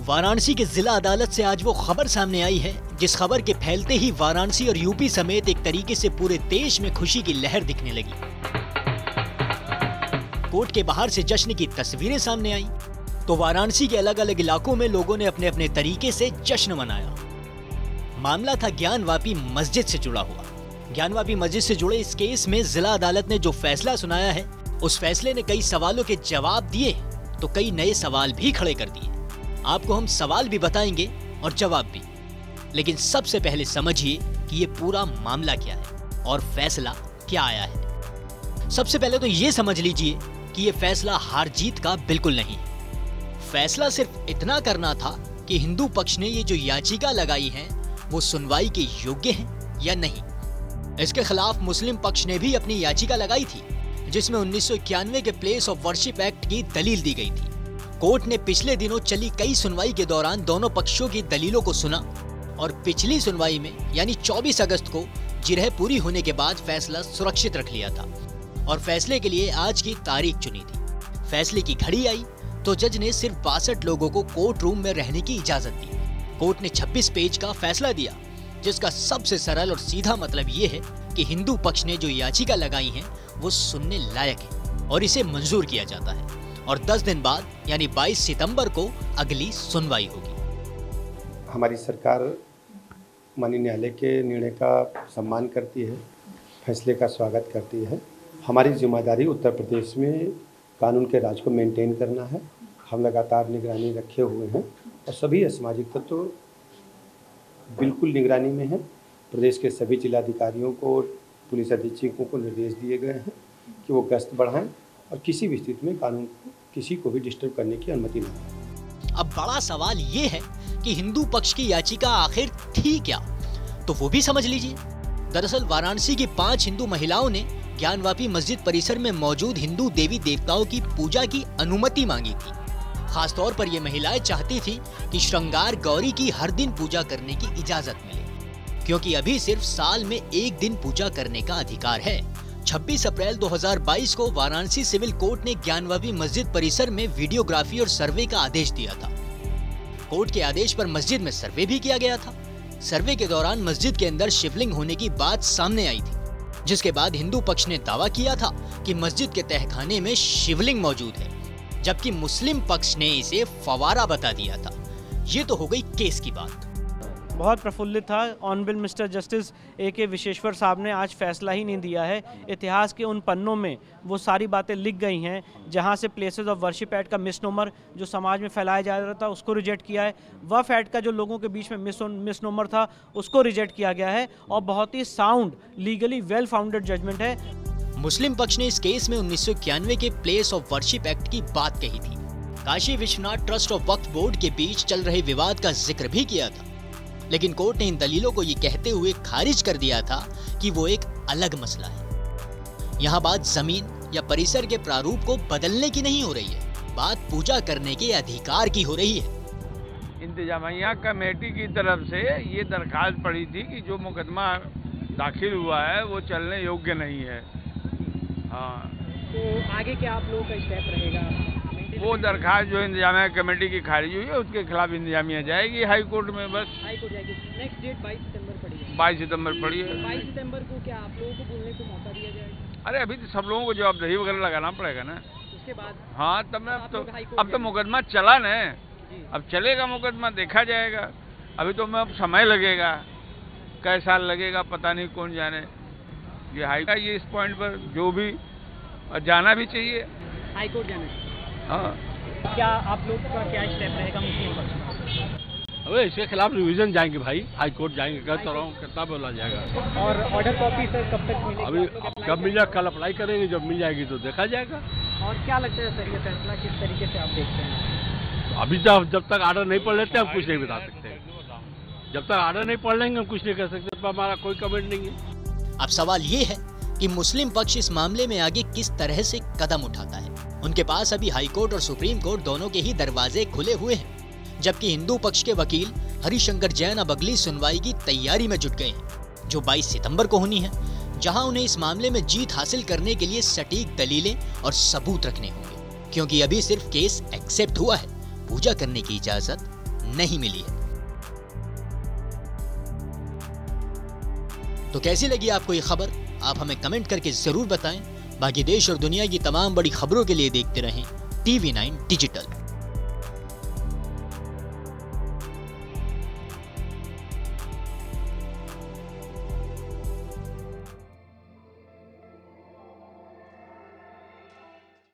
वाराणसी के जिला अदालत से आज वो खबर सामने आई है जिस खबर के फैलते ही वाराणसी और यूपी समेत एक तरीके से पूरे देश में खुशी की लहर दिखने लगी। कोर्ट के बाहर से जश्न की तस्वीरें सामने आई तो वाराणसी के अलग अलग इलाकों में लोगों ने अपने अपने तरीके से जश्न मनाया। मामला था ज्ञानवापी मस्जिद से जुड़ा हुआ। ज्ञानवापी मस्जिद से जुड़े इस केस में जिला अदालत ने जो फैसला सुनाया है उस फैसले ने कई सवालों के जवाब दिए तो कई नए सवाल भी खड़े कर दिए। आपको हम सवाल भी बताएंगे और जवाब भी, लेकिन सबसे पहले समझिए कि ये पूरा मामला क्या है और फैसला क्या आया है। सबसे पहले तो ये समझ लीजिए कि ये फैसला हार जीत का बिल्कुल नहीं है। फैसला सिर्फ इतना करना था कि हिंदू पक्ष ने ये जो याचिका लगाई है वो सुनवाई के योग्य है या नहीं। इसके खिलाफ मुस्लिम पक्ष ने भी अपनी याचिका लगाई थी जिसमें 1991 के प्लेस ऑफ वर्शिप एक्ट की दलील दी गई थी। कोर्ट ने पिछले दिनों चली कई सुनवाई के दौरान दोनों पक्षों की दलीलों को सुना और पिछली सुनवाई में यानी 24 अगस्त को जिरह पूरी होने के बाद फैसला सुरक्षित रख लिया था और फैसले के लिए आज की तारीख चुनी थी। फैसले की घड़ी आई तो जज ने सिर्फ 62 लोगों को कोर्ट रूम में रहने की इजाजत दी। कोर्ट ने 26 पेज का फैसला दिया जिसका सबसे सरल और सीधा मतलब ये है कि हिंदू पक्ष ने जो याचिका लगाई है वो सुनने लायक है और इसे मंजूर किया जाता है और 10 दिन बाद यानी 22 सितंबर को अगली सुनवाई होगी। हमारी सरकार माननीय न्यायालय के निर्णय का सम्मान करती है, फैसले का स्वागत करती है। हमारी जिम्मेदारी उत्तर प्रदेश में कानून के राज को मेंटेन करना है। हम लगातार निगरानी रखे हुए हैं और सभी असामाजिक तत्व तो बिल्कुल निगरानी में हैं। प्रदेश के सभी जिलाधिकारियों को, पुलिस अधीक्षकों को निर्देश दिए गए हैं कि वो गश्त बढ़ाएं और किसी भी स्थिति में कानून को किसी को भी डिस्टर्ब करने की अनुमति न दें। अब बड़ा सवाल ये है कि हिंदू पक्ष की याचिका आखिर थी क्या, तो वो भी समझ लीजिए। दरअसल वाराणसी की 5 हिंदू महिलाओं ने ज्ञानवापी मस्जिद परिसर में मौजूद हिंदू देवी देवताओं की पूजा की अनुमति मांगी थी। खासतौर पर ये महिलाएं चाहती थी कि श्रृंगार गौरी की हर दिन पूजा करने की इजाजत मिले, क्योंकि अभी सिर्फ साल में एक दिन पूजा करने का अधिकार है। 26 अप्रैल 2022 को वाराणसी सिविल कोर्ट ने ज्ञानवापी मस्जिद परिसर में वीडियोग्राफी और सर्वे का आदेश दिया था। कोर्ट के आदेश पर मस्जिद में सर्वे भी किया गया था। सर्वे के दौरान मस्जिद के अंदर शिवलिंग होने की बात सामने आई थी, जिसके बाद हिंदू पक्ष ने दावा किया था कि मस्जिद के तहखाने में शिवलिंग मौजूद है, जबकि मुस्लिम पक्ष ने इसे फवारा बता दिया था। ये तो हो गई केस की बात। बहुत प्रफुल्लित था। Honourable mister justice A.K. Vishweshwar साहब ने आज फैसला ही नहीं दिया है। इतिहास के उन पन्नों में वो सारी बातें लिख गई हैं जहां से प्लेसेस ऑफ वर्शिप एक्ट का मिसनोमर जो समाज में फैलाया जा रहा था उसको रिजेक्ट किया है। वक्फ एक्ट का जो लोगों के बीच में मिसनोमर था उसको रिजेक्ट किया गया है और बहुत ही sound, legally well founded judgement है। मुस्लिम पक्ष ने इस केस में 1991 के प्लेस ऑफ वर्शिप एक्ट की बात कही थी। काशी विश्वनाथ ट्रस्ट और वक्फ बोर्ड के बीच चल रहे विवाद का जिक्र भी किया था, लेकिन कोर्ट ने इन दलीलों को ये कहते हुए खारिज कर दिया था कि वो एक अलग मसला है। यहाँ बात जमीन या परिसर के प्रारूप को बदलने की नहीं हो रही है, बात पूजा करने के अधिकार की हो रही है। इंतजामिया कमेटी की तरफ से ये दरखास्त पड़ी थी कि जो मुकदमा दाखिल हुआ है वो चलने योग्य नहीं है। हाँ, तो आगे क्या आप लोगों का स्टेप रहेगा? वो दरखास्त जो इंतजामिया कमेटी की खारिज हुई है उसके खिलाफ इंतजामिया जाएगी हाई कोर्ट में। बस हाई कोर्ट जाएगी। नेक्स्ट डेट 22 सितंबर पड़ी है। 22 सितंबर पड़ी है। 22 सितंबर को क्या आप लोगों को बोलने को मौका दिया जाएगा? अरे अभी तो सब लोगों को जवाबदेही वगैरह लगाना पड़ेगा ना। उसके बाद हाँ, तब अब तो मुकदमा चला न, अब चलेगा मुकदमा, देखा जाएगा। अभी तो अब समय लगेगा, कई साल लगेगा पता नहीं, कौन जाने। ये हाई ये इस पॉइंट पर जो भी जाना भी चाहिए, हाई कोर्ट जाना है। हाँ। क्या आप लोग का क्या स्टेप रहेगा मुस्लिम पक्ष? अबे इसके खिलाफ रिवीजन जाएंगे भाई, हाई कोर्ट जाएंगे। कहता रहा हूँ कितना बोला जाएगा। और ऑर्डर कॉपी सर कब तक मिलेगी? अभी कब मिल जाए, कल अप्लाई करेंगे, जब मिल जाएगी तो देखा जाएगा। और क्या लगता है सर ये फैसला किस तरीके से आप देखते हैं? अभी तो जब तक ऑर्डर नहीं पढ़ लेते हम कुछ नहीं बता सकते। जब तक ऑर्डर नहीं पढ़ लेंगे हम कुछ नहीं कर सकते, पर हमारा कोई कमेंट नहीं है। अब सवाल ये है कि मुस्लिम पक्ष इस मामले में आगे किस तरह से कदम उठाता है। उनके पास अभी हाई कोर्ट और सुप्रीम कोर्ट दोनों के ही दरवाजे खुले हुए हैं, जबकि हिंदू पक्ष के वकील हरिशंकर जैन अब अगली सुनवाई की तैयारी में जुट गए हैं, जो 22 सितंबर को होनी है, जहां उन्हें इस मामले में जीत हासिल करने के लिए सटीक दलीलें और सबूत रखने होंगे, क्योंकि अभी सिर्फ केस एक्सेप्ट हुआ है, पूजा करने की इजाजत नहीं मिली है। तो कैसी लगी आपको ये खबर? आप हमें कमेंट करके जरूर बताएं। बाकी देश और दुनिया की तमाम बड़ी खबरों के लिए देखते रहें TV9 डिजिटल।